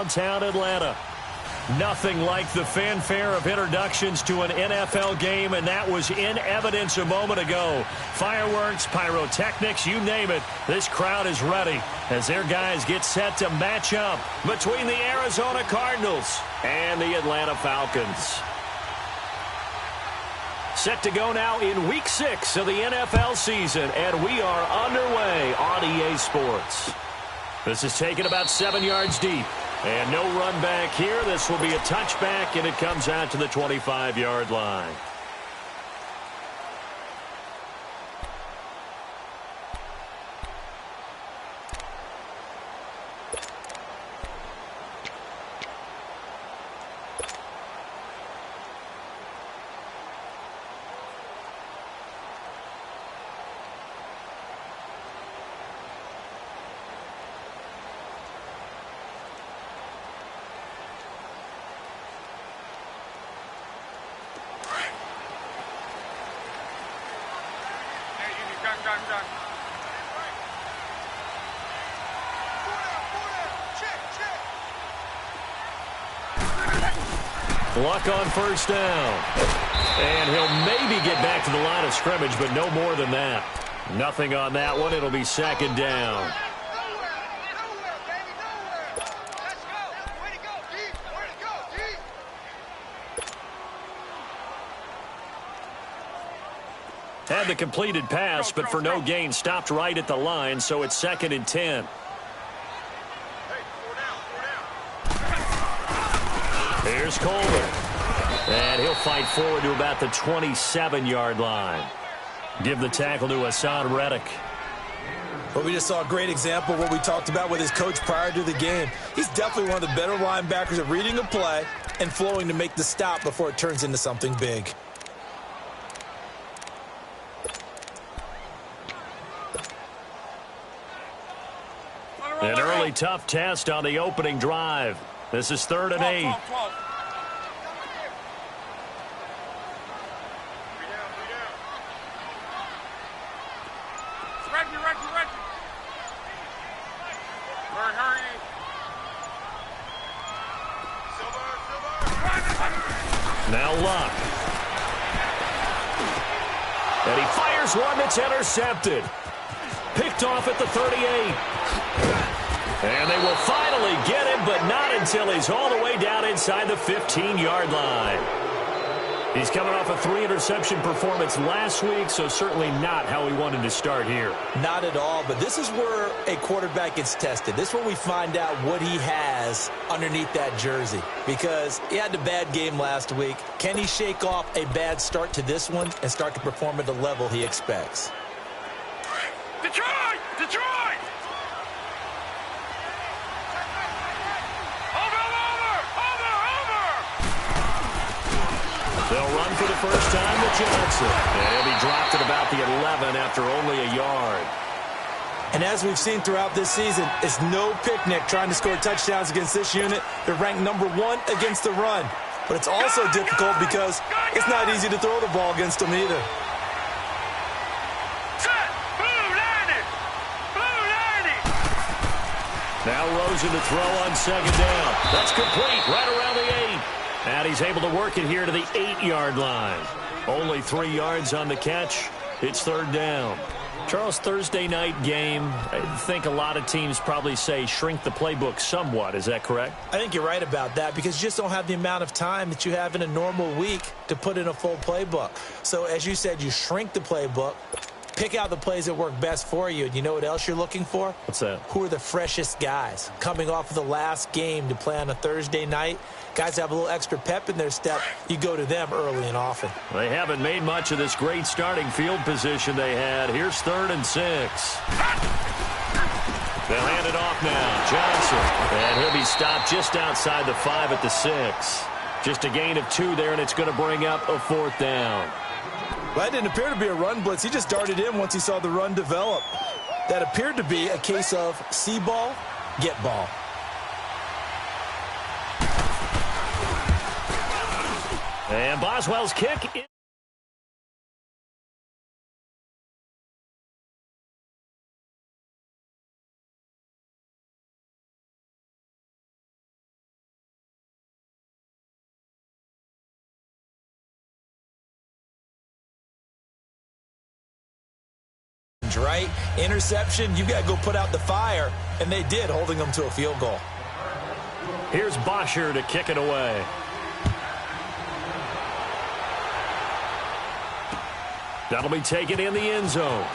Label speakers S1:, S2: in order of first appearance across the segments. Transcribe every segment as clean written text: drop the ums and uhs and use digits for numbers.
S1: downtown Atlanta. Nothing like the fanfare of introductions to an NFL game, and that was in evidence a moment ago. Fireworks, pyrotechnics, you name it. This crowd is ready as their guys get set to match up between the Arizona Cardinals and the Atlanta Falcons. Set to go now in Week 6 of the NFL season, and we are underway on EA Sports. This is taken about 7 yards deep. And no run back here. This will be a touchback, and it comes out to the 25-yard line. Luck on first down. And he'll maybe get back to the line of scrimmage, but no more than that. Nothing on that one. It'll be second down. Had the completed pass, but for no gain, stopped right at the line, so it's 2nd and 10. Here's Coleman. And he'll fight forward to about the 27-yard line. Give the tackle to Hassan Reddick.
S2: Well, we just saw a great example of what we talked about with his coach prior to the game. He's definitely one of the better linebackers at reading a play and flowing to make the stop before it turns into something big.
S1: An early tough test on the opening drive. This is 3rd and 8. Now Luck. And he fires one that's intercepted. Picked off at the 38. And they will finally get him, but not until he's all the way down inside the 15-yard line. He's coming off a 3-interception performance last week, so certainly not how he wanted to start here.
S2: Not at all, but this is where a quarterback gets tested. This is where we find out what he has underneath that jersey, because he had the bad game last week. Can he shake off a bad start to this one and start to perform at the level he expects?
S3: Detroit! Detroit!
S1: They'll run for the first time to Johnson. And he dropped it about the 11 after only a yard.
S2: And as we've seen throughout this season, it's no picnic trying to score touchdowns against this unit. They're ranked number 1 against the run. But it's also difficult because it's not easy to throw the ball against them either.
S1: Now Rosen to throw on 2nd down. That's complete right around the 8. And he's able to work it here to the 8-yard line. Only 3 yards on the catch. It's 3rd down. Charles, Thursday night game, I think a lot of teams probably say shrink the playbook somewhat. Is that correct?
S2: I think you're right about that because you just don't have the amount of time that you have in a normal week to put in a full playbook. So as you said, you shrink the playbook. Pick out the plays that work best for you. And you know what else you're looking for?
S1: What's that?
S2: Who are the freshest guys coming off of the last game to play on a Thursday night? Guys have a little extra pep in their step. You go to them early and often.
S1: They haven't made much of this great starting field position they had. Here's 3rd and 6. They'll hand it off now. Johnson. And he'll be stopped just outside the 5 at the 6. Just a gain of 2 there, and it's going to bring up a 4th down.
S2: Well, that didn't appear to be a run blitz. He just darted in once he saw the run develop. That appeared to be a case of see ball, get ball.
S1: And Boswell's kick.
S2: right? Interception, you got to go put out the fire, and they did, holding them to a field goal.
S1: Here's Bosher to kick it away. That'll be taken in the end zone.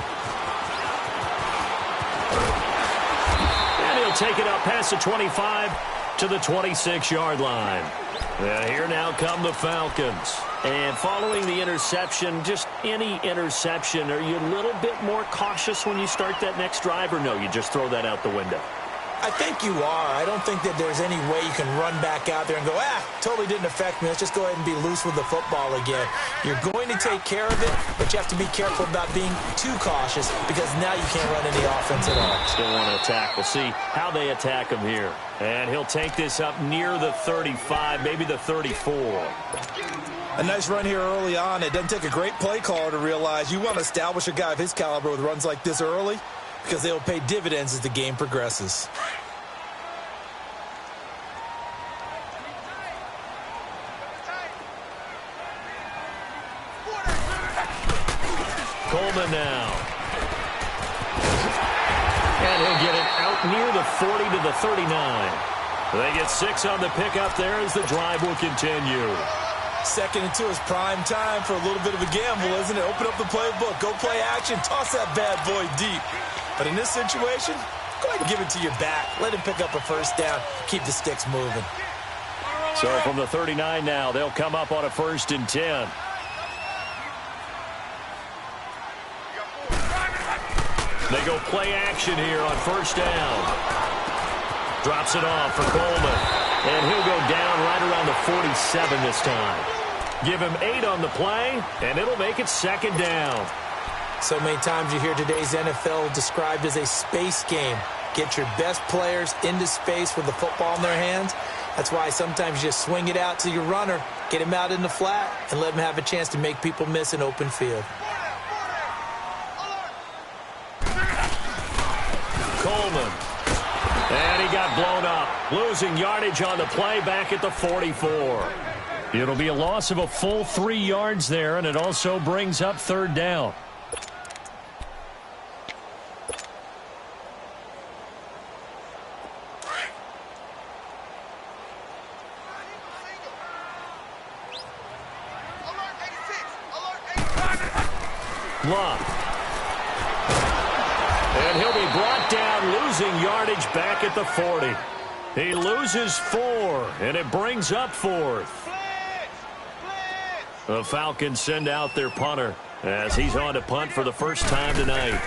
S1: And he'll take it up past the 25 to the 26-yard line. And here now come the Falcons. And following the interception, just any interception, are you a little bit more cautious when you start that next drive, or no, you just throw that out the window?
S2: I think you are. I don't think that there's any way you can run back out there and go, totally didn't affect me. Let's just go ahead and be loose with the football again. You're going to take care of it, but you have to be careful about being too cautious because now you can't run any offense at all.
S1: Still want to attack. We'll see how they attack him here. And he'll take this up near the 35, maybe the 34.
S2: A nice run here early on. It doesn't take a great play caller to realize you want to establish a guy of his caliber with runs like this early, because they will pay dividends as the game progresses.
S1: Coleman now. And he'll get it out near the 40 to the 39. They get 6 on the pickup there as the drive will continue.
S2: Second and 2 is prime time for a little bit of a gamble, isn't it? Open up the playbook, go play action, toss that bad boy deep. But in this situation, go ahead and give it to your back. Let him pick up a first down. Keep the sticks moving.
S1: So from the 39 now, they'll come up on a 1st and 10. They go play action here on 1st down. Drops it off for Coleman. And he'll go down right around the 47 this time. Give him 8 on the play, and it'll make it 2nd down.
S2: So many times you hear today's NFL described as a space game. Get your best players into space with the football in their hands. That's why sometimes you just swing it out to your runner, get him out in the flat, and let him have a chance to make people miss an open field.
S1: Coleman. And he got blown up. Losing yardage on the play back at the 44. It'll be a loss of a full 3 yards there, and it also brings up 3rd down. Love. And he'll be brought down, losing yardage back at the 40. He loses 4, and it brings up 4th. The Falcons send out their punter as he's on to punt for the first time tonight.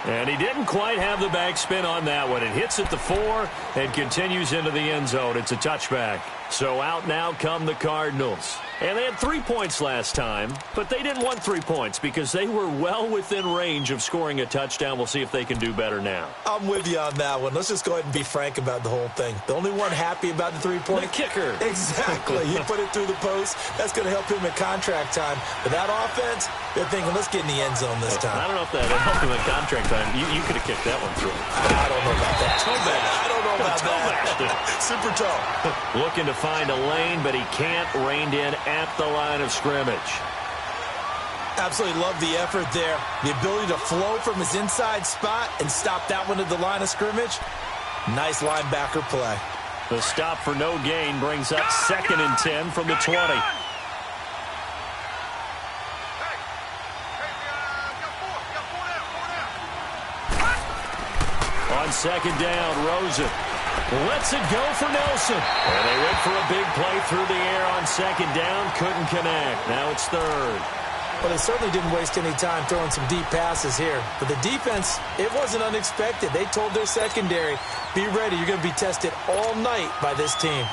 S1: And he didn't quite have the backspin on that one. It hits at the 4 and continues into the end zone. It's a touchback. So out now come the Cardinals. And they had 3 points last time, but they didn't want 3 points because they were well within range of scoring a touchdown. We'll see if they can do better now.
S2: I'm with you on that one. Let's just go ahead and be frank about the whole thing. The only one happy about the 3-point.
S1: The kicker.
S2: Exactly. He put it through the post. That's going to help him at contract time. But that offense, they're thinking, let's get in the end zone this time.
S1: I don't know if that helped him at contract time. You could have kicked that one through.
S2: I don't know about that.
S1: Toe bash.
S2: I don't know about that. Super toe.
S1: Looking to find a lane, but he can't. Reined in at the line of scrimmage.
S2: Absolutely love the effort there. The ability to flow from his inside spot and stop that one at the line of scrimmage. Nice linebacker play.
S1: The stop for no gain brings up 2nd and 10 from the 20. On 2nd down, Rosen lets it go for Nelson. And they went for a big play through the air on 2nd down. Couldn't connect. Now it's 3rd.
S2: Well, they certainly didn't waste any time throwing some deep passes here. But the defense, it wasn't unexpected. They told their secondary, be ready. You're going to be tested all night by this team.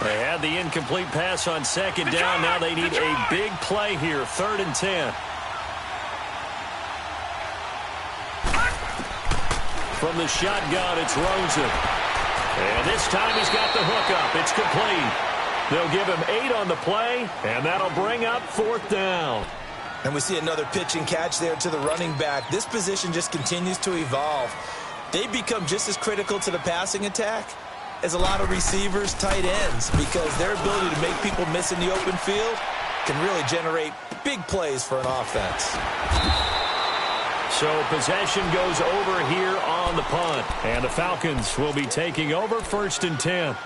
S1: They had the incomplete pass on 2nd down. Now they need a big play here. 3rd and 10. From the shotgun, it's Rosen. And this time he's got the hook up. It's complete. They'll give him 8 on the play, and that'll bring up 4th down.
S2: And we see another pitch and catch there to the running back. This position just continues to evolve. They become just as critical to the passing attack as a lot of receivers, tight ends, because their ability to make people miss in the open field can really generate big plays for an offense.
S1: So possession goes over here on the punt, and the Falcons will be taking over 1st and 10.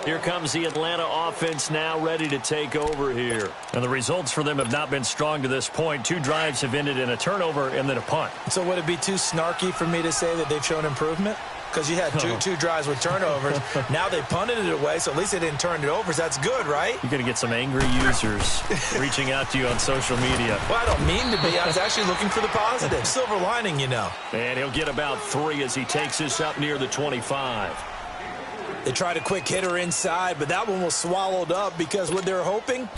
S1: Here comes the Atlanta offense now ready to take over here. And the results for them have not been strong to this point. 2 drives have ended in a turnover and then a punt.
S2: So would it be too snarky for me to say that they've shown improvement? Because you had two drives with turnovers. Now they punted it away, so at least they didn't turn it over. So that's good, right?
S1: You're going to get some angry users reaching out to you on social media.
S2: Well, I don't mean to be. I was actually looking for the positive. Silver lining, you know.
S1: And he'll get about 3 as he takes this up near the 25.
S2: They tried a quick hitter inside, but that one was swallowed up because what they're hoping,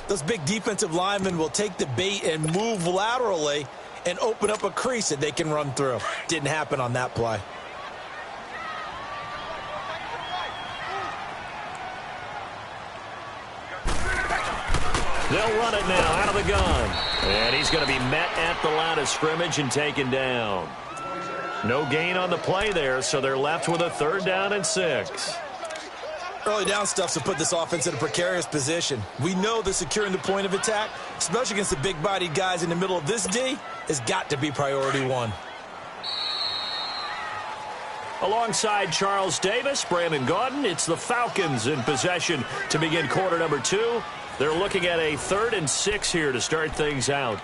S2: those big defensive linemen will take the bait and move laterally and open up a crease that they can run through. Didn't happen on that play.
S1: They'll run it now out of the gun. And he's going to be met at the line of scrimmage and taken down. No gain on the play there, so they're left with a 3rd down and 6.
S2: Early down stuff to put this offense in a precarious position. We know that securing the point of attack, especially against the big-bodied guys in the middle of this D, has got to be priority 1.
S1: Alongside Charles Davis, Brandon Gaudin, it's the Falcons in possession to begin quarter number 2. They're looking at a 3rd and 6 here to start things out.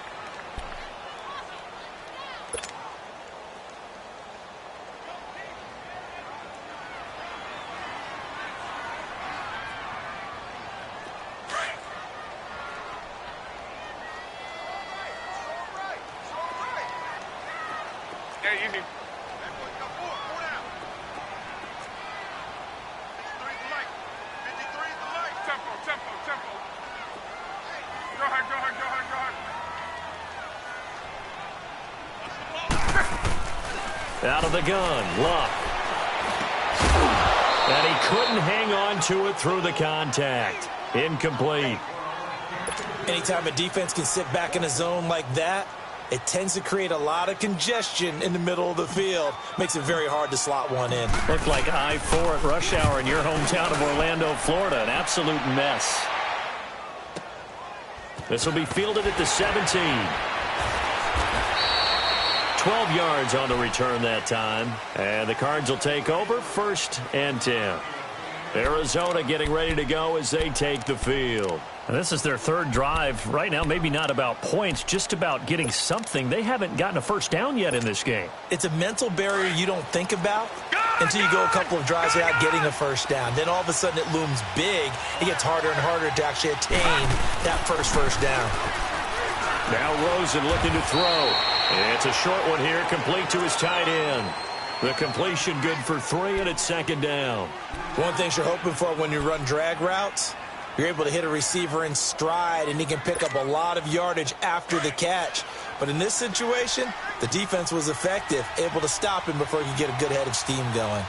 S1: Out of the gun, Luck. And he couldn't hang on to it through the contact. Incomplete.
S2: Anytime a defense can sit back in a zone like that, it tends to create a lot of congestion in the middle of the field. Makes it very hard to slot one in.
S1: Looked like I-4 at rush hour in your hometown of Orlando, Florida. An absolute mess. This will be fielded at the 17. 12 yards on the return that time. And the Cards will take over 1st and 10. Arizona getting ready to go as they take the field. And this is their 3rd drive. Right now, maybe not about points, just about getting something. They haven't gotten a 1st down yet in this game.
S2: It's a mental barrier you don't think about until you go a couple of drives without getting a 1st down. Then all of a sudden it looms big. It gets harder and harder to actually attain that first down.
S1: Now Rosen looking to throw. It's a short one here, complete to his tight end. The completion good for 3, and it's 2nd down.
S2: One thing you're hoping for when you run drag routes, you're able to hit a receiver in stride, and he can pick up a lot of yardage after the catch. But in this situation, the defense was effective, able to stop him before he could get a good head of steam going.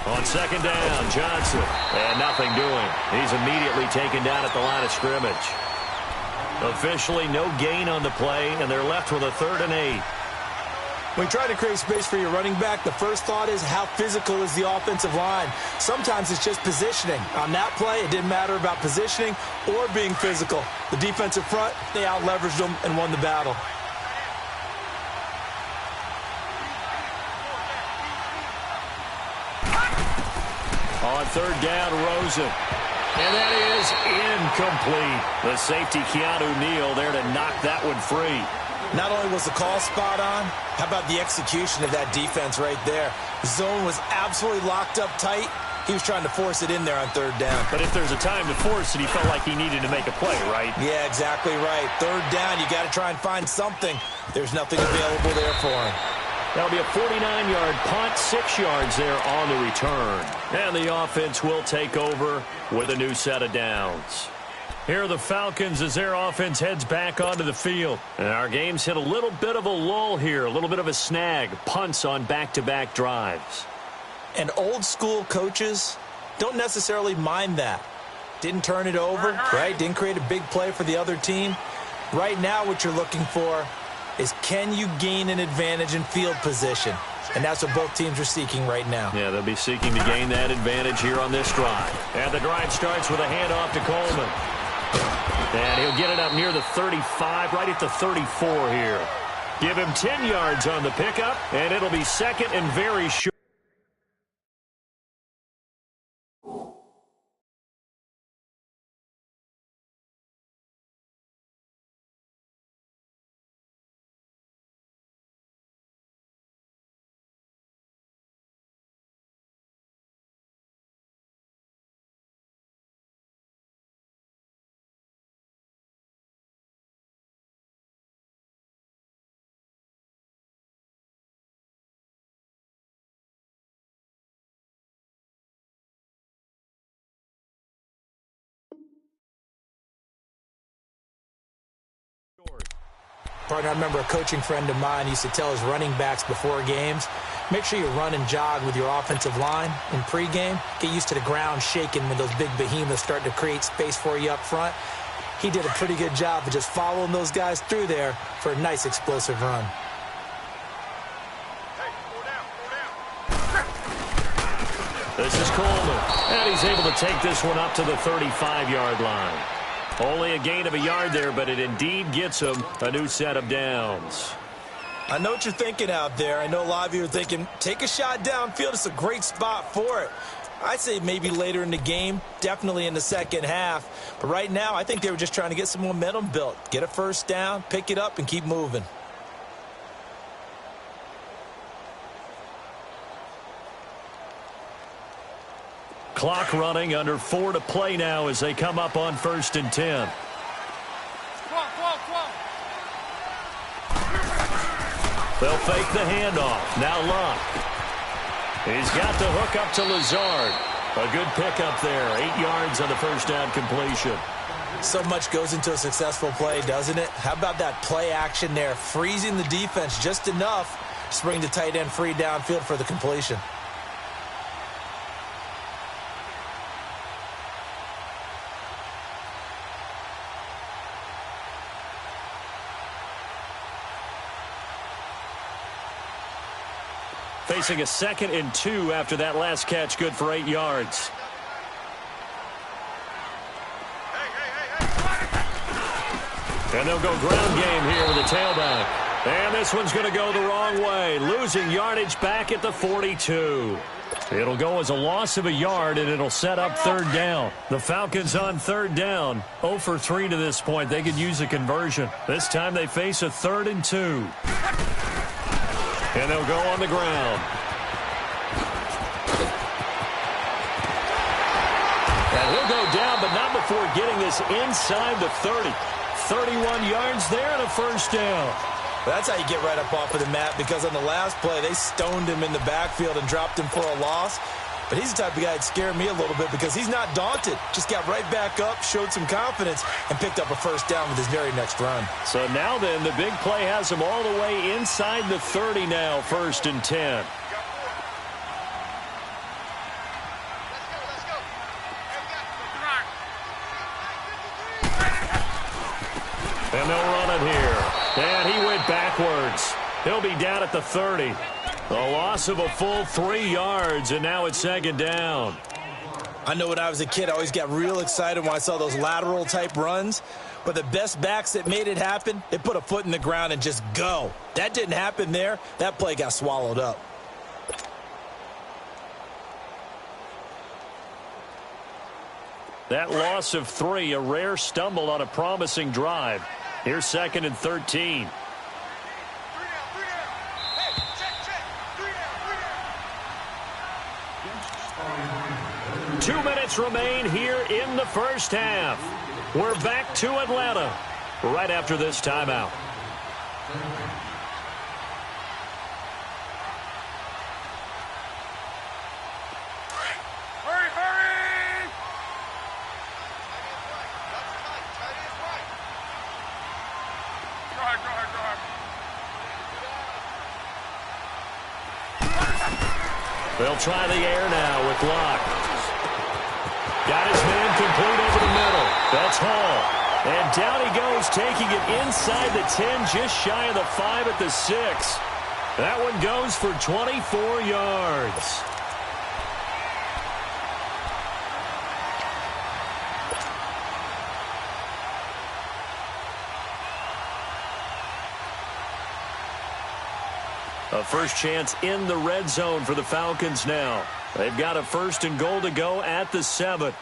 S1: On 2nd down, Johnson. And nothing doing. He's immediately taken down at the line of scrimmage. Officially no gain on the play, and they're left with a 3rd and 8.
S2: When you try to create space for your running back, the first thought is how physical is the offensive line. Sometimes it's just positioning. On that play, it didn't matter about positioning or being physical. The defensive front, they out-leveraged them and won the battle.
S1: On 3rd down, Rosen. And that is incomplete. The safety, Keanu Neal, there to knock that one free.
S2: Not only was the call spot on, how about the execution of that defense right there? The zone was absolutely locked up tight. He was trying to force it in there on 3rd down.
S1: But if there's a time to force it, he felt like he needed to make a play, right?
S2: Yeah, exactly right. 3rd down, you got to try and find something. There's nothing available there for him.
S1: That'll be a 49-yard punt, 6 yards there on the return. And the offense will take over with a new set of downs. Here are the Falcons as their offense heads back onto the field. And our game's hit a little bit of a lull here, a little bit of a snag. Punts on back-to-back drives.
S2: And old-school coaches don't necessarily mind that. Didn't turn it over, right? Didn't create a big play for the other team. Right now what you're looking for is, can you gain an advantage in field position? And that's what both teams are seeking right now.
S1: Yeah, they'll be seeking to gain that advantage here on this drive. And the drive starts with a handoff to Coleman. And he'll get it up near the 35, right at the 34 here. Give him 10 yards on the pickup, and it'll be second and very short.
S2: Partner, I remember a coaching friend of mine used to tell his running backs before games, make sure you run and jog with your offensive line in pregame. Get used to the ground shaking when those big behemoths start to create space for you up front. He did a pretty good job of just following those guys through there for a nice explosive run.
S1: This is Coleman, and he's able to take this one up to the 35-yard line. Only a gain of a yard there, but it indeed gets him a new set of downs.
S2: I know what you're thinking out there. I know a lot of you are thinking, take a shot downfield. It's a great spot for it. I'd say maybe later in the game, definitely in the second half. But right now, I think they were just trying to get some momentum built. Get a first down, pick it up, and keep moving.
S1: Clock running, under 4 to play now as they come up on 1st and 10. They'll fake the handoff. Now Luck. He's got the hook up to Lazard. A good pickup there. 8 yards on the first down completion.
S2: So much goes into a successful play, doesn't it? How about that play action there? Freezing the defense just enough to bring the tight end free downfield for the completion.
S1: Facing a 2nd and 2 after that last catch, good for 8 yards. And they'll go ground game here with the tailback. And this one's going to go the wrong way, losing yardage back at the 42. It'll go as a loss of a yard, and it'll set up 3rd down. The Falcons on 3rd down, 0 for 3 to this point. They could use a conversion. This time they face a 3rd and 2. And they'll go on the ground. And he'll go down, but not before getting this inside the 30. 31 yards there and a first down.
S2: That's how you get right up off of the mat, because on the last play, they stoned him in the backfield and dropped him for a loss. But he's the type of guy that scared me a little bit because he's not daunted. Just got right back up, showed some confidence, and picked up a first down with his very next run.
S1: So now then, the big play has him all the way inside the 30 now, 1st and 10. And they'll run it here. And he went backwards. He'll be down at the 30. A loss of a full 3 yards, and now it's 2nd down.
S2: I know when I was a kid, I always got real excited when I saw those lateral-type runs. But the best backs that made it happen, they put a foot in the ground and just go. That didn't happen there. That play got swallowed up.
S1: That loss of 3, a rare stumble on a promising drive. Here's 2nd and 13. 2 minutes remain here in the first half. We're back to Atlanta right after this timeout. They'll try the air now with Locke. It's Hall. And down he goes, taking it inside the 10, just shy of the 5 at the 6. That one goes for 24 yards. A first chance in the red zone for the Falcons now. They've got a 1st and goal to go at the 7.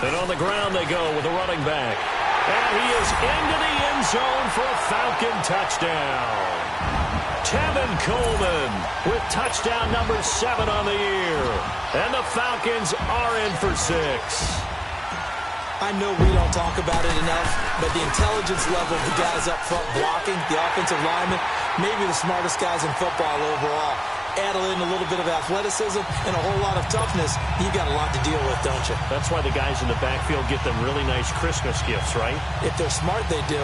S1: And on the ground they go with a running back. And he is into the end zone for a Falcon touchdown. Tevin Coleman with touchdown number 7 on the year. And the Falcons are in for 6.
S2: I know we don't talk about it enough, but the intelligence level of the guys up front blocking, the offensive linemen, maybe the smartest guys in football overall. Add in a little bit of athleticism and a whole lot of toughness, you've got a lot to deal with, don't you?
S1: That's why the guys in the backfield get them really nice Christmas gifts, right?
S2: If they're smart, they do.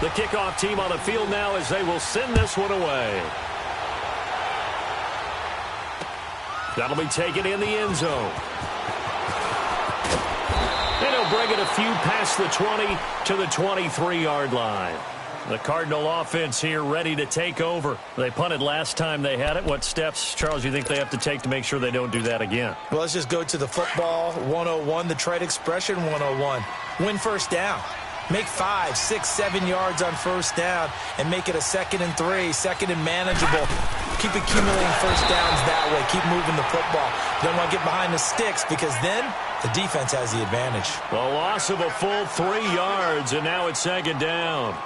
S1: The kickoff team on the field now as they will send this one away. That'll be taken in the end zone. And he'll bring it a few past the 20 to the 23-yard line. The Cardinal offense here ready to take over. They punted last time they had it. What steps, Charles, you think they have to take to make sure they don't do that again?
S2: Well, let's just go to the football 101, the trade expression 101. Win first down. Make 5, 6, 7 yards on first down and make it a 2nd and 3, 2nd and manageable. Keep accumulating first downs that way. Keep moving the football. You don't want to get behind the sticks because then the defense has the advantage.
S1: The loss of a full 3 yards, and now it's 2nd down.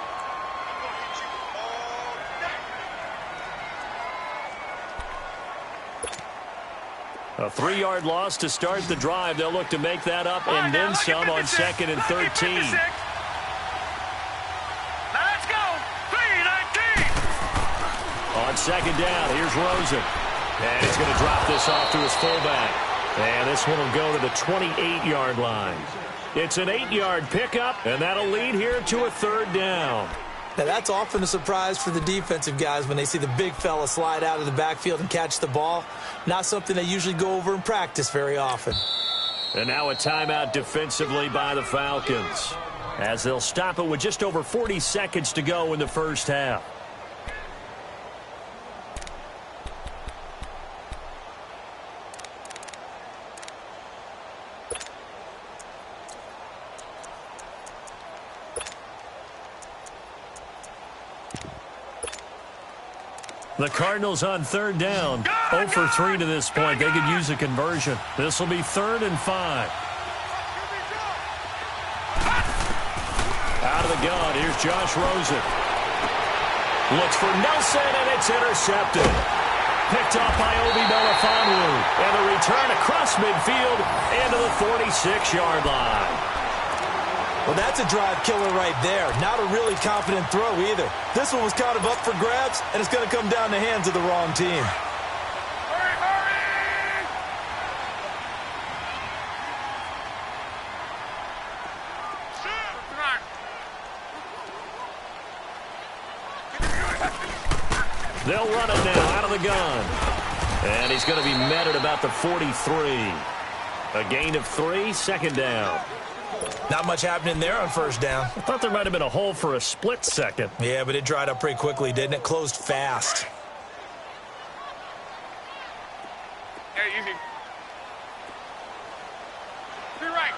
S1: A 3-yard loss to start the drive. They'll look to make that up and then some on 2nd and 13. On 2nd down, here's Rosen. And he's going to drop this off to his fullback. And this one will go to the 28-yard line. It's an 8-yard pickup, and that'll lead here to a 3rd down.
S2: Now, that's often a surprise for the defensive guys when they see the big fella slide out of the backfield and catch the ball. Not something they usually go over in practice very often.
S1: And now a timeout defensively by the Falcons, as they'll stop it with just over 40 seconds to go in the first half. The Cardinals on 3rd down. 0 for 3 to this point. They could use a conversion. This will be 3rd and 5. Out of the gun, here's Josh Rosen. Looks for Nelson, and it's intercepted. Picked off by Obi Melifonwu. And the return across midfield into the 46-yard line.
S2: Well, that's a drive killer right there. Not a really confident throw either. This one was kind of up for grabs, and it's going to come down the hands of the wrong team.
S3: Hurry, hurry!
S1: They'll run it now out of the gun. And he's going to be met at about the 43. A gain of 3, 2nd down.
S2: Not much happening there on first down.
S1: I thought there might have been a hole for a split second.
S2: Yeah, but it dried up pretty quickly, didn't it? Closed fast.
S3: Hey, easy. To your right.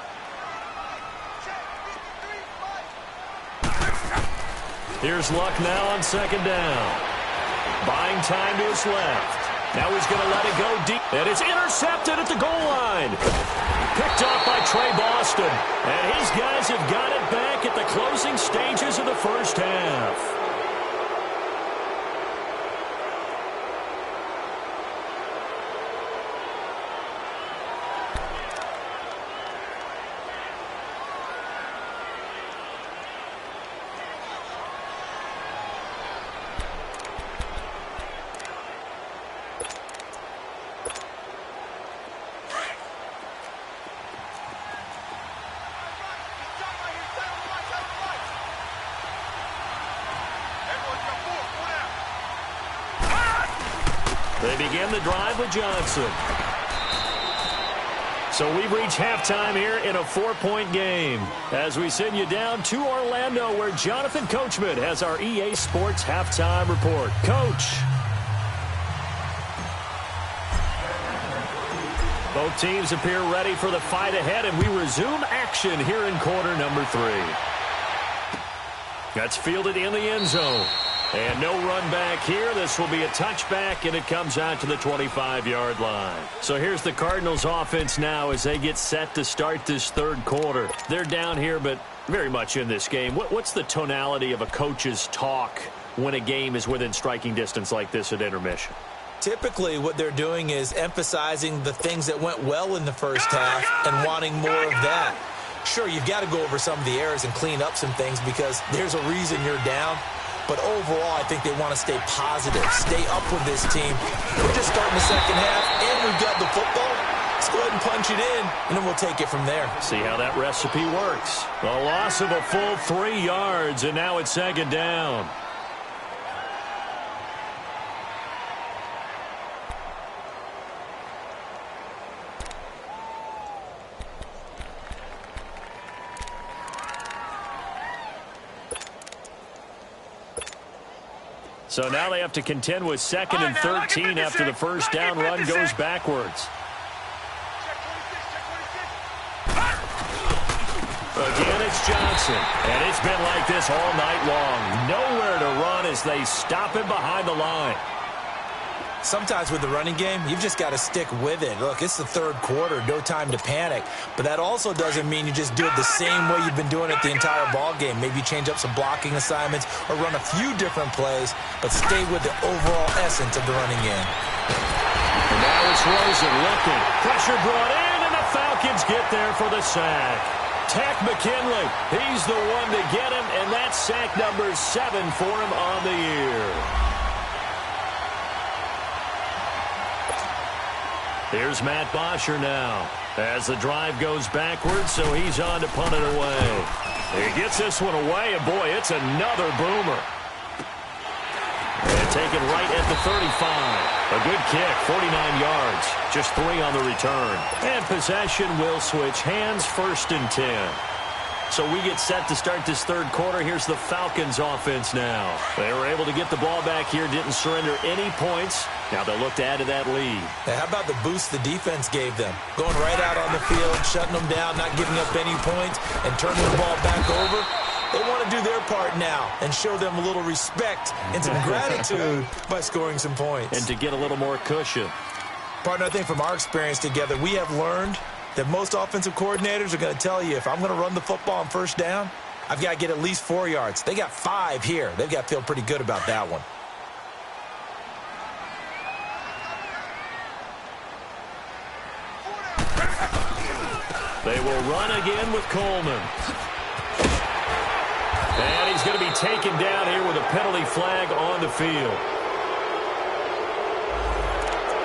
S1: Here's Luck now on 2nd down. Buying time to his left. Now he's going to let it go deep. And it's intercepted at the goal line. Picked off by Trey Boston. And his guys have got it back at the closing stages of the first half. They begin the drive with Johnson. So we've reached halftime here in a 4-point game as we send you down to Orlando, where Jonathan Coachman has our EA Sports halftime report. Coach. Both teams appear ready for the fight ahead, and we resume action here in quarter number 3. That's fielded in the end zone. And no run back here. This will be a touchback, and it comes out to the 25-yard line. So here's the Cardinals offense now as they get set to start this third quarter. They're down here, but very much in this game. What's the tonality of a coach's talk when a game is within striking distance like this at intermission?
S2: Typically, what they're doing is emphasizing the things that went well in the first half and wanting more of that. Sure, you've got to go over some of the errors and clean up some things because there's a reason you're down. But overall, I think they want to stay positive, stay up with this team. We're just starting the second half, and we've got the football. Let's go ahead and punch it in, and then we'll take it from there.
S1: See how that recipe works. A loss of a full 3 yards, and now it's second down. So now they have to contend with 2nd and 13 after the first down run goes backwards. Again, it's Johnson. And it's been like this all night long. Nowhere to run as they stop him behind the line.
S2: Sometimes with the running game, you've just got to stick with it. Look, it's the third quarter, no time to panic. But that also doesn't mean you just do it the same way you've been doing it the entire ball game. Maybe change up some blocking assignments or run a few different plays, but stay with the overall essence of the running game.
S1: And now it's Rosen looking. Pressure brought in, and the Falcons get there for the sack. Tack McKinley, he's the one to get him, and that's sack number 7 for him on the year. Here's Matt Bosher now as the drive goes backwards, so he's on to punt it away. He gets this one away, and boy, it's another boomer. And taken right at the 35. A good kick, 49 yards, just 3 on the return. And possession will switch hands, 1st and 10. So we get set to start this third quarter. Here's the Falcons offense now. They were able to get the ball back here, didn't surrender any points. Now they'll look to add to that lead.
S2: Now, how about the boost the defense gave them? Going right out on the field, shutting them down, not giving up any points, and turning the ball back over. They want to do their part now and show them a little respect and some gratitude by scoring some points.
S1: And to get a little more cushion.
S2: Partner, I think from our experience together, we have learned that most offensive coordinators are going to tell you, if I'm going to run the football on first down, I've got to get at least 4 yards. They got 5 here. They've got to feel pretty good about that one.
S1: They will run again with Coleman. And he's going to be taken down here with a penalty flag on the field.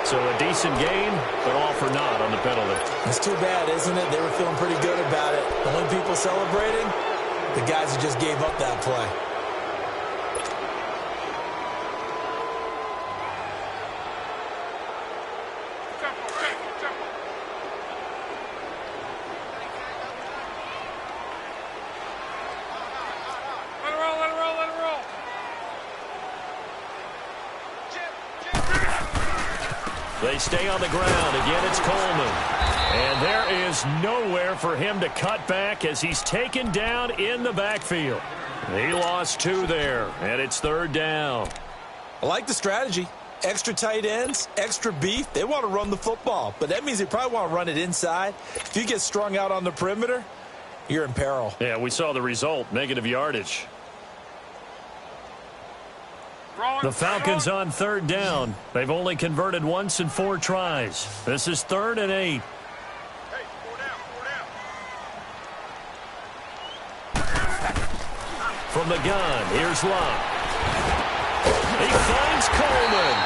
S1: So a decent game, but all for naught on the penalty.
S2: It's too bad, isn't it? They were feeling pretty good about it. The only people celebrating, the guys who just gave up that play.
S1: They stay on the ground. Again, it's Coleman. And there is nowhere for him to cut back as he's taken down in the backfield. He lost 2 there, and it's 3rd down.
S2: I like the strategy. Extra tight ends, extra beef. They want to run the football, but that means they probably want to run it inside. If you get strung out on the perimeter, you're in peril.
S1: Yeah, we saw the result, negative yardage. The Falcons on 3rd down. They've only converted once in 4 tries. This is 3rd and 8.
S3: Hey, 4 down.
S1: From the gun, here's Love. He finds Coleman.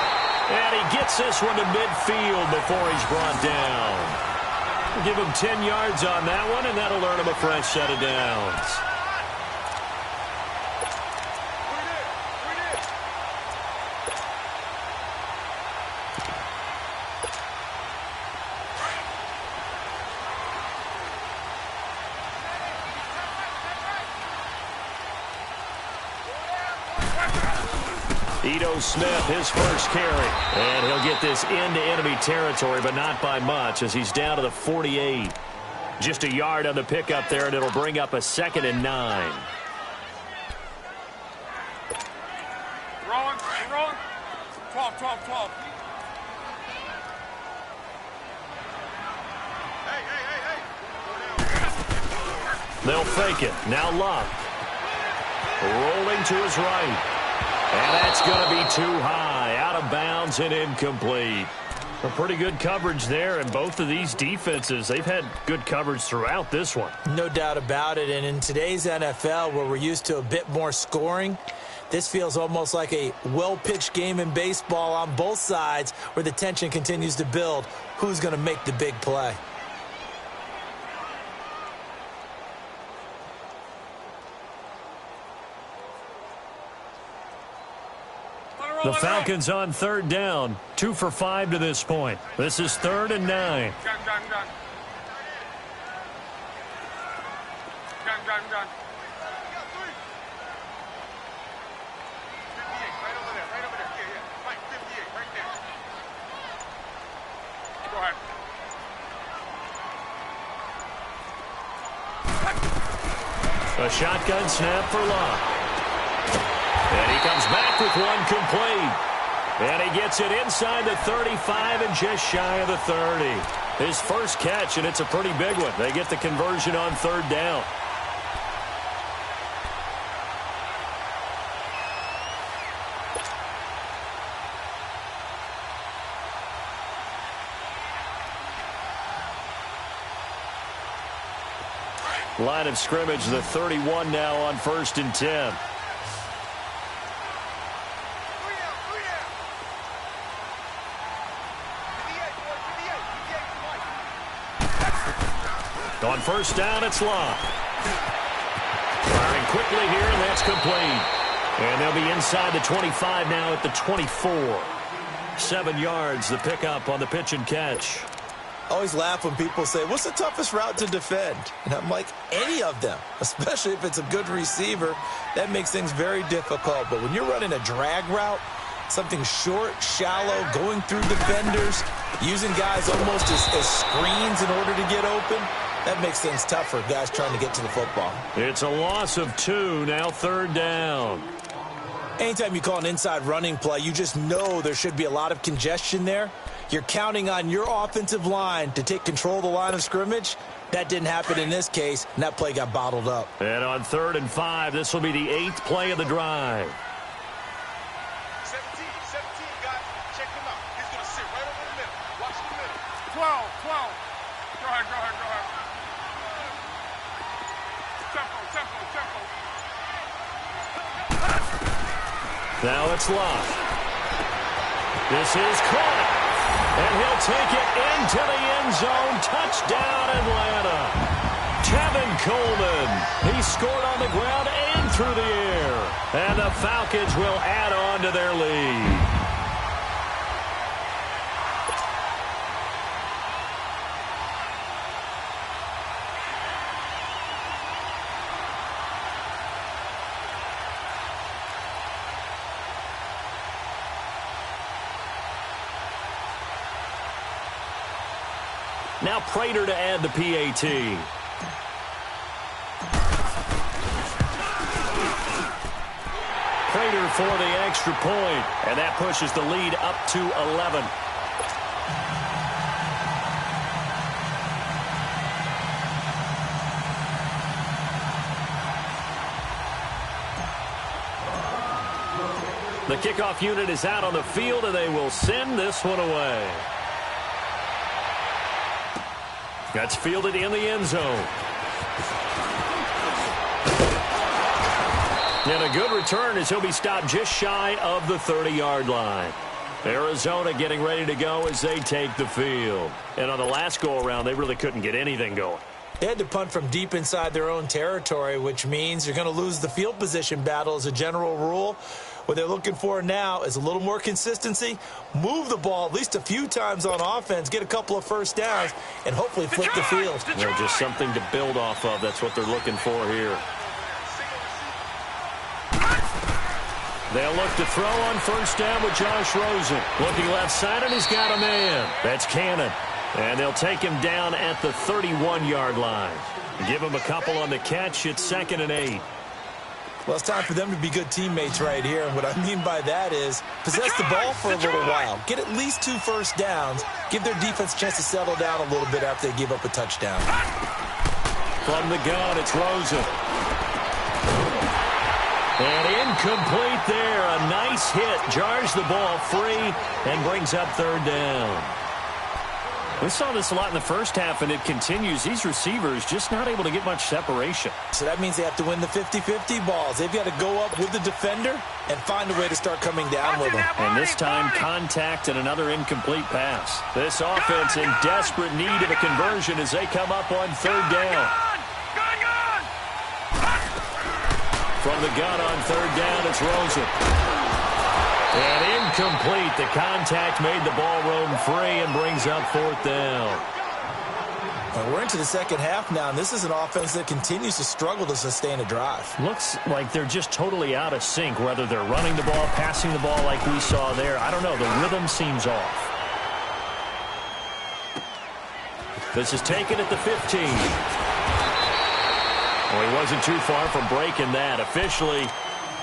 S1: And he gets this one to midfield before he's brought down. We'll give him 10 yards on that one, and that'll earn him a fresh set of downs. Ito Smith, his first carry. And he'll get this into enemy territory, but not by much as he's down to the 48. Just a yard on the pickup there, and it'll bring up a 2nd and 9.
S3: Wrong. 12. Hey. 4 down.
S1: They'll fake it. Now Love. Rolling to his right. And that's going to be too high. Out of bounds and incomplete. A pretty good coverage there, and both of these defenses, they've had good coverage throughout this one.
S2: No doubt about it, and in today's NFL, where we're used to a bit more scoring, this feels almost like a well-pitched game in baseball on both sides where the tension continues to build. Who's going to make the big play?
S1: The Falcons on 3rd down. 2 for 5 to this point. This is 3rd and 9.
S3: Gun. 58, right over there. Yeah. Mike, 58, right there. Go ahead.
S1: A shotgun snap for Love. And he comes back with one complete. And he gets it inside the 35 and just shy of the 30. His first catch, and it's a pretty big one. They get the conversion on 3rd down. Line of scrimmage, the 31 now on 1st and 10. On 1st down, it's Love. Firing quickly here, and that's complete. And they'll be inside the 25 now at the 24. 7 yards, the pickup on the pitch and catch.
S2: I always laugh when people say, what's the toughest route to defend? And I'm like, any of them, especially if it's a good receiver. That makes things very difficult. But when you're running a drag route, something short, shallow, going through defenders, using guys almost as screens in order to get open, that makes things tough for guys trying to get to the football.
S1: It's a loss of 2, now 3rd down.
S2: Anytime you call an inside running play, you just know there should be a lot of congestion there. You're counting on your offensive line to take control of the line of scrimmage. That didn't happen in this case, and that play got bottled up.
S1: And on 3rd and 5, this will be the 8th play of the drive.
S3: 17, guys. Check him out. He's going to sit right over the middle. Watch the middle. 12. Go ahead. Tempo.
S1: Now it's Love. This is caught. And he'll take it into the end zone. Touchdown, Atlanta. Tevin Coleman. He scored on the ground and through the air. And the Falcons will add on to their lead. Now Prater to add the PAT. Prater for the extra point, and that pushes the lead up to 11. The kickoff unit is out on the field, and they will send this one away. That's fielded in the end zone. And a good return as he'll be stopped just shy of the 30-yard line. Arizona getting ready to go as they take the field. And on the last go-around, they really couldn't get anything going.
S2: They had to punt from deep inside their own territory, which means you're going to lose the field position battle as a general rule. What they're looking for now is a little more consistency, move the ball at least a few times on offense, get a couple of first downs, and hopefully flip the field.
S1: Just something to build off of. That's what they're looking for here. They'll look to throw on first down with Josh Rosen. Looking left side, and he's got a man. That's Cannon. And they'll take him down at the 31-yard line. Give him a couple on the catch. It's 2nd and 8.
S2: Well, it's time for them to be good teammates right here. And what I mean by that is possess the ball for a little while. Get at least 2 first downs. Give their defense a chance to settle down a little bit after they give up a touchdown.
S1: From the gun, it's Rosen. And incomplete there. A nice hit. Jars the ball free and brings up 3rd down. We saw this a lot in the first half, and it continues. These receivers just not able to get much separation.
S2: So that means they have to win the 50-50 balls. They've got to go up with the defender and find a way to start coming down with them.
S1: And this time, contact and another incomplete pass. This offense in desperate need of a conversion as they come up on 3rd down. From the gun on 3rd down, it's Rosen. And incomplete. The contact made the ball roam free and brings up 4th down.
S2: Well, we're into the second half now, and this is an offense that continues to struggle to sustain a drive.
S1: Looks like they're just totally out of sync, whether they're running the ball, passing the ball like we saw there. I don't know. The rhythm seems off. This is taken at the 15. Well, he wasn't too far from breaking that. Officially,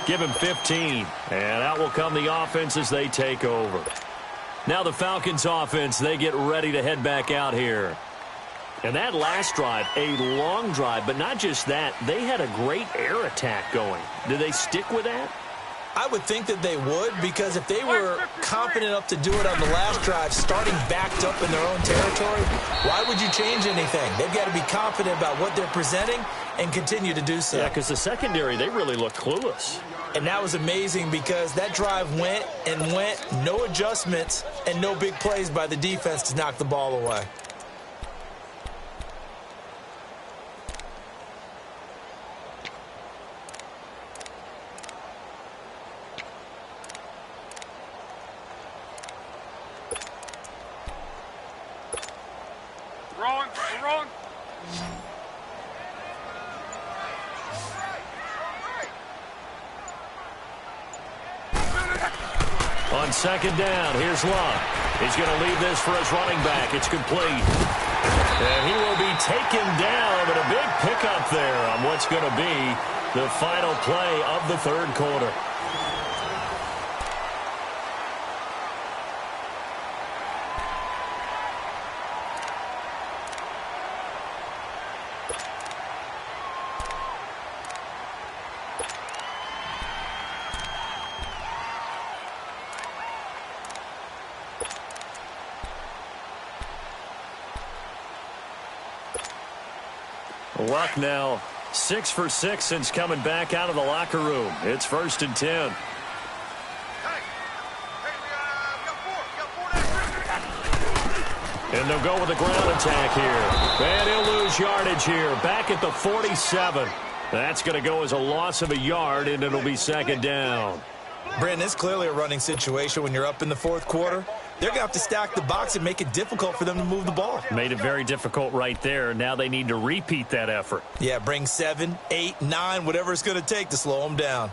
S1: give him 15. And out will come the offense as they take over. Now the Falcons offense, they get ready to head back out here. And that last drive, a long drive, but not just that. They had a great air attack going. Did they stick with that?
S2: I would think that they would, because if they were confident enough to do it on the last drive, starting backed up in their own territory, why would you change anything? They've got to be confident about what they're presenting and continue to do so.
S1: Yeah, because the secondary, they really look clueless.
S2: And that was amazing because that drive went and went, no adjustments and no big plays by the defense to knock the ball away.
S3: Wrong.
S1: On 2nd down, here's Love. He's going to leave this for his running back. It's complete. And he will be taken down, but a big pickup there on what's going to be the final play of the 3rd quarter. Luck now 6 for 6 since coming back out of the locker room. It's 1st and 10. And they'll go with a ground attack here. And he'll lose yardage here. Back at the 47. That's going to go as a loss of a yard, and it'll be 2nd down.
S2: Brandon, it's clearly a running situation when you're up in the 4th quarter. They're going to have to stack the box and make it difficult for them to move the ball.
S1: Made it very difficult right there. Now they need to repeat that effort.
S2: Yeah, bring 7, 8, 9, whatever it's going to take to slow them down.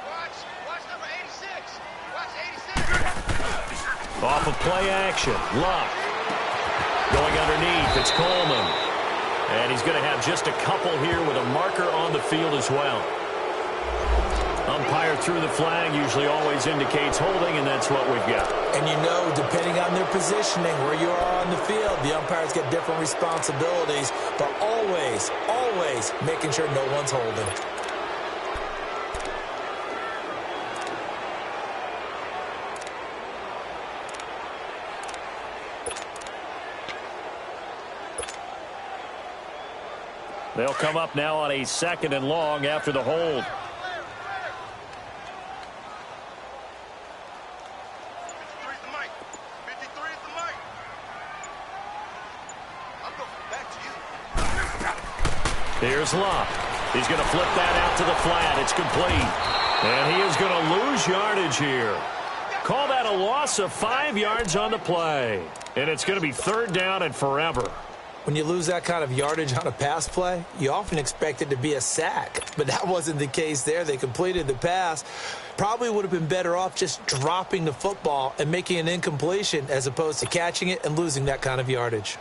S3: Watch number 86. Watch 86.
S1: Off of play action. Luck. Going underneath, it's Coleman. And he's going to have just a couple here with a marker on the field as well. Umpire threw the flag, usually always indicates holding, and that's what we've got.
S2: And you know, depending on their positioning, where you are on the field, the umpires get different responsibilities, but always, always making sure no one's holding.
S1: They'll come up now on a 2nd and long after the hold. Here's Love. He's going to flip that out to the flat. It's complete. And he is going to lose yardage here. call that a loss of 5 yards on the play. And it's going to be 3rd down and forever.
S2: When you lose that kind of yardage on a pass play, you often expect it to be a sack. But that wasn't the case there. They completed the pass. Probably would have been better off just dropping the football and making an incompletion as opposed to catching it and losing that kind of yardage.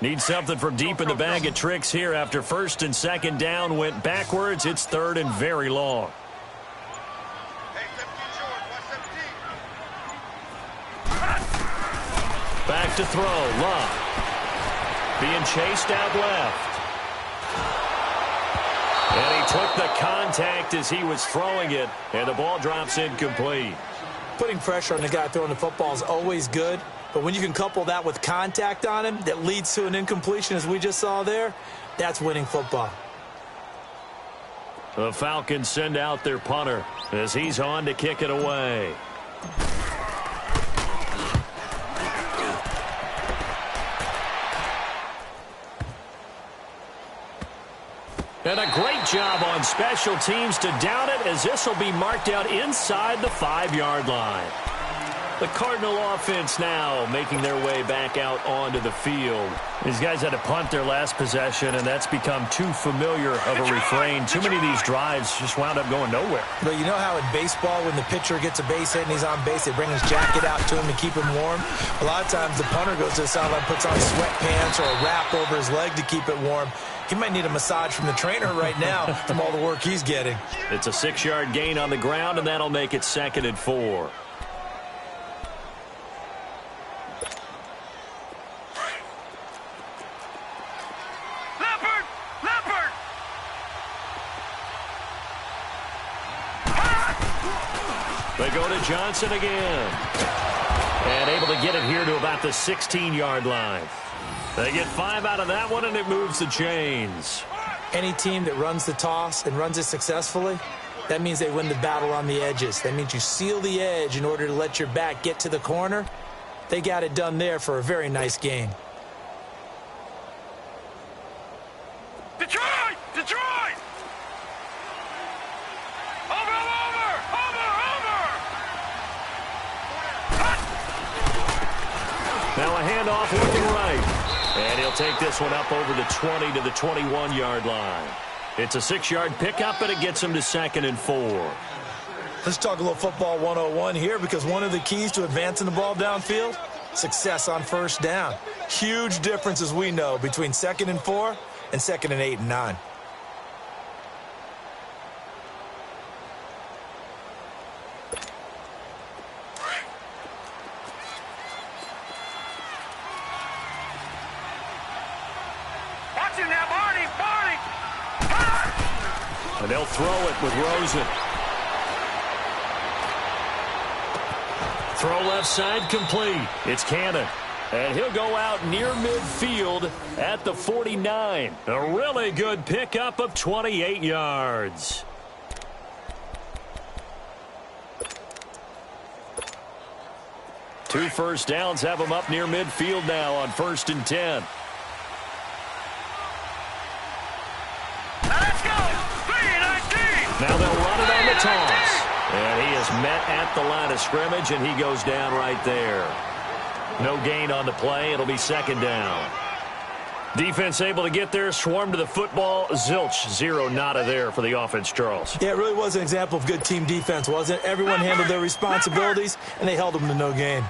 S1: Need something from deep in the bag of tricks here after 1st and 2nd down went backwards. It's 3rd and very long. Back to throw. Love. Being chased out left. And he took the contact as he was throwing it. And the ball drops incomplete.
S2: Putting pressure on the guy throwing the football is always good. But when you can couple that with contact on him that leads to an incompletion, as we just saw there, that's winning football.
S1: The Falcons send out their punter as he's on to kick it away. And a great job on special teams to down it, as this will be marked out inside the 5-yard line. The Cardinal offense now making their way back out onto the field. These guys had to punt their last possession, and that's become too familiar of a refrain. Too many of these drives just wound up going nowhere.
S2: But you know how in baseball, when the pitcher gets a base hit and he's on base, they bring his jacket out to him to keep him warm? A lot of times the punter goes to the sideline, puts on sweatpants or a wrap over his leg to keep it warm. He might need a massage from the trainer right now from all the work he's getting.
S1: It's a 6-yard gain on the ground, and that'll make it 2nd and 4. They go to Johnson again. And able to get it here to about the 16-yard line. They get 5 out of that one, and it moves the chains.
S2: Any team that runs the toss and runs it successfully, that means they win the battle on the edges. That means you seal the edge in order to let your back get to the corner. They got it done there for a very nice gain.
S3: Detroit! Detroit! Over!
S1: Now a handoff looking right. And he'll take this one up over the 20 to the 21-yard line. It's a 6-yard pickup, and it gets him to 2nd and 4.
S2: Let's talk a little football 101 here, because one of the keys to advancing the ball downfield, success on 1st down. Huge difference, as we know, between 2nd and 4 and 2nd and 8 and 9.
S1: And they'll throw it with Rosen. Throw left side complete. It's Cannon. And he'll go out near midfield at the 49. A really good pickup of 28 yards. Two first downs have him up near midfield now on 1st and 10. Now they'll run it on the toss. And he is met at the line of scrimmage, and he goes down right there. No gain on the play. It'll be 2nd down. Defense able to get there, swarm to the football. Zilch, 0 nada there for the offense, Charles.
S2: Yeah, it really was an example of good team defense, wasn't it? Everyone handled their responsibilities, and they held them to no gain.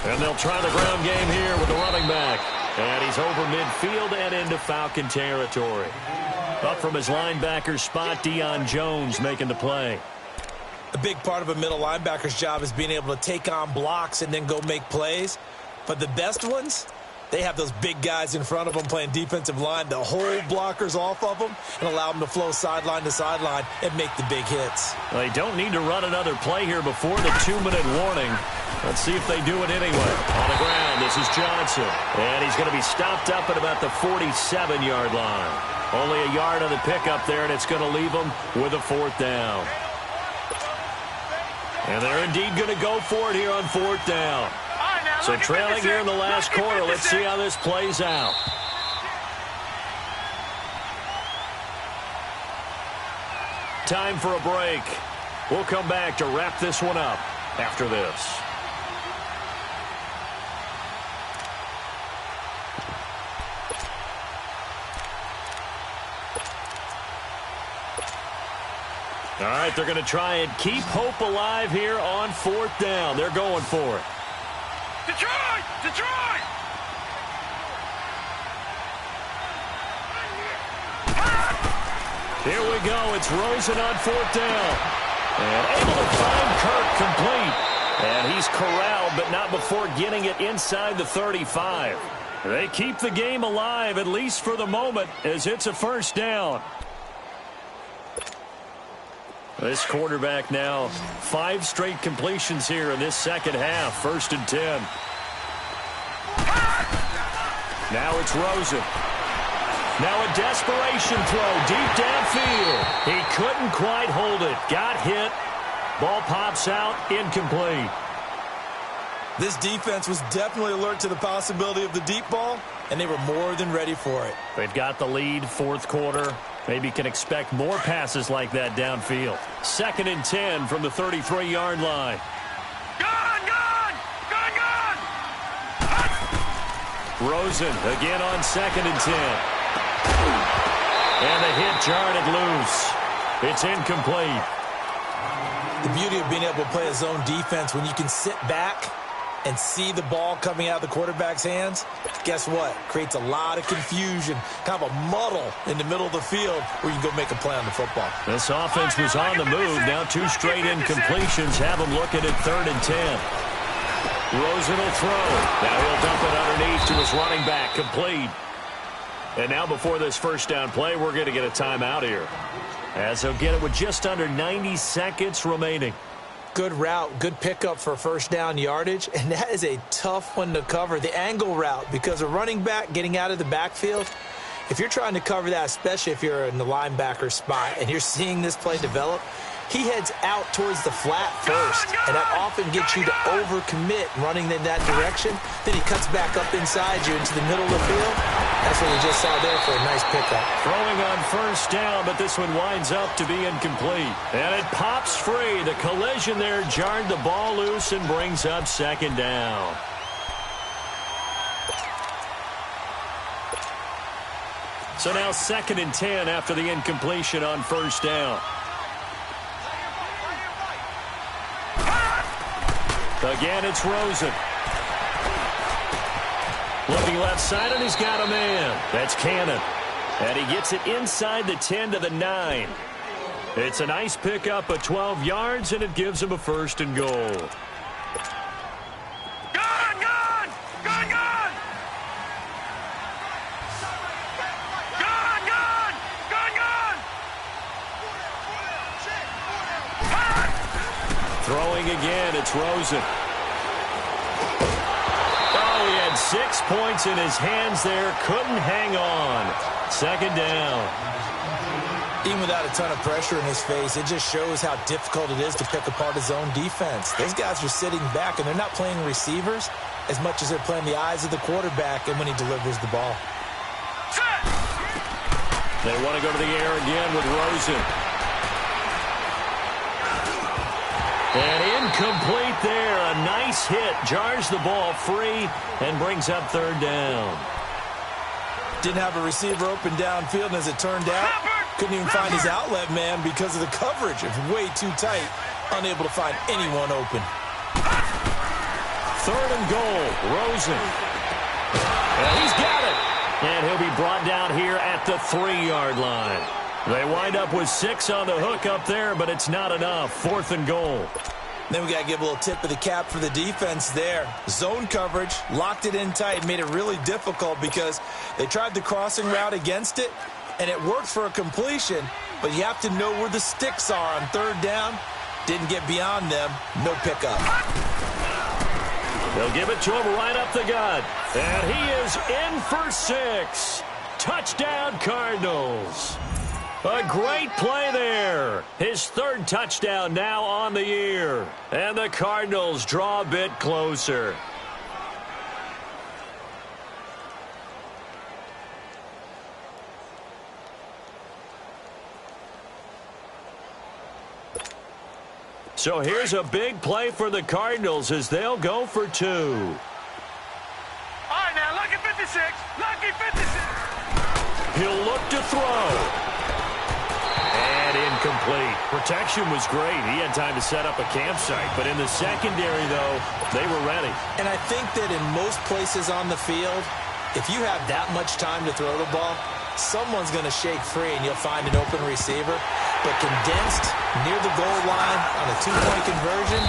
S1: And they'll try the ground game here with the running back. And he's over midfield and into Falcon territory. Up from his linebacker spot, Deion Jones making the play.
S2: A big part of a middle linebacker's job is being able to take on blocks and then go make plays. But the best ones, they have those big guys in front of them playing defensive line to hold blockers off of them and allow them to flow sideline to sideline and make the big hits.
S1: Well, they don't need to run another play here before the 2-minute warning. Let's see if they do it anyway. On the ground, this is Johnson. And he's going to be stopped up at about the 47-yard line. Only a yard on the pickup there, and it's going to leave him with a 4th down. And they're indeed going to go for it here on 4th down. So trailing here in the last quarter. Let's see how this plays out. Time for a break. We'll come back to wrap this one up after this. All right, they're going to try and keep hope alive here on 4th down. They're going for it.
S3: Detroit! Detroit!
S1: Here we go. It's Rosen on 4th down. And able to find Kirk complete. And he's corralled, but not before getting it inside the 35. They keep the game alive, at least for the moment, as it's a 1st down. This quarterback now 5 straight completions here in this second half. 1st and 10. Now it's Rosen. Now a desperation throw deep downfield. He couldn't quite hold it. Got hit. Ball pops out. Incomplete.
S2: This defense was definitely alert to the possibility of the deep ball, and they were more than ready for it.
S1: They've got the lead, 4th quarter. Maybe can expect more passes like that downfield. 2nd and 10 from the 33-yard line.
S3: Gone! Gone! Gone! Gone!
S1: Rosen again on 2nd and 10. And the hit jarred it loose. It's incomplete.
S2: The beauty of being able to play a zone defense when you can sit back and see the ball coming out of the quarterback's hands, guess what? Creates a lot of confusion, kind of a muddle in the middle of the field where you can go make a play on the football.
S1: This offense was on the move. Now 2 straight incompletions have them looking at 3rd and 10. Rosen will throw. Now he'll dump it underneath to his running back. Complete. And now before this 1st down play, we're going to get a timeout here, as they'll get it with just under 90 seconds remaining.
S2: Good route, good pickup for 1st down yardage, and that is a tough one to cover, the angle route, because a running back getting out of the backfield, if you're trying to cover that, especially if you're in the linebacker spot and you're seeing this play develop, he heads out towards the flat first, and that often gets you to overcommit running in that direction. Then he cuts back up inside you into the middle of the field. That's what we just saw there for a nice pickup.
S1: Throwing on 1st down, but this one winds up to be incomplete. And it pops free. The collision there jarred the ball loose and brings up 2nd down. So now 2nd and 10 after the incompletion on 1st down. Again, it's Rosen. Looking left side, and he's got a man. That's Cannon. And he gets it inside the 10 to the 9. It's a nice pickup of 12 yards, and it gives him a 1st and goal.
S3: Gone! Gone! Gone! Gone! Gone! Gone! Gone! Gone!
S1: Throwing again, it's Rosen. Oh, he had 6 points in his hands there. Couldn't hang on. 2nd down.
S2: Even without a ton of pressure in his face, it just shows how difficult it is to pick apart his own defense. Those guys are sitting back, and they're not playing receivers as much as they're playing the eyes of the quarterback and when he delivers the ball.
S1: They want to go to the air again with Rosen. And incomplete there. A nice hit. Jars the ball free and brings up 3rd down.
S2: Didn't have a receiver open downfield, and as it turned out, couldn't even find his outlet man because of the coverage. It was way too tight. Unable to find anyone open.
S1: 3rd and goal. Rosen. And he's got it. And he'll be brought down here at the 3-yard line. They wind up with 6 on the hook up there, but it's not enough. 4th and goal.
S2: Then we got to give a little tip of the cap for the defense there. Zone coverage, locked it in tight, made it really difficult because they tried the crossing route against it, and it worked for a completion, but you have to know where the sticks are on 3rd down. Didn't get beyond them. No pickup.
S1: They'll give it to him right up the gut. And he is in for 6. Touchdown, Cardinals. A great play there. His third touchdown now on the year. And the Cardinals draw a bit closer. So here's a big play for the Cardinals as they'll go for 2.
S3: All right, now, lucky 56. Lucky 56.
S1: He'll look to throw. And incomplete. Protection was great. He had time to set up a campsite. But in the secondary, though, they were ready.
S2: And I think that in most places on the field, if you have that much time to throw the ball, someone's going to shake free and you'll find an open receiver. But condensed near the goal line on a two-point conversion,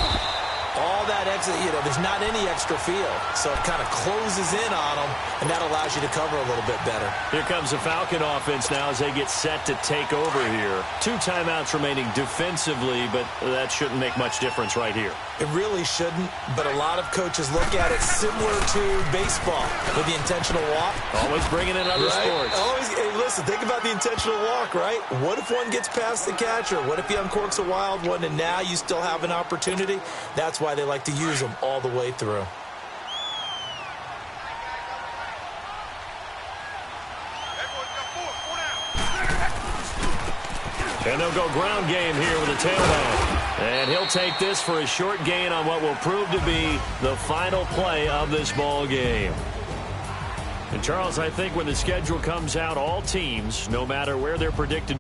S2: all that extra, there's not any extra field. So it kind of closes in on them, and that allows you to cover a little bit better.
S1: Here comes the Falcon offense now as they get set to take over here. 2 timeouts remaining defensively, but that shouldn't make much difference right here.
S2: It really shouldn't, but a lot of coaches look at it similar to baseball with the intentional walk.
S1: Always bringing in other sports.
S2: Always, hey, listen, think about the intentional walk, right? What if one gets past the catcher? What if he uncorks a wild one and now you still have an opportunity? That's why they like to use them all the way through.
S1: And they'll go ground game here with a tailback. And he'll take this for a short gain on what will prove to be the final play of this ball game. And, Charles, I think when the schedule comes out, all teams, no matter where they're predicted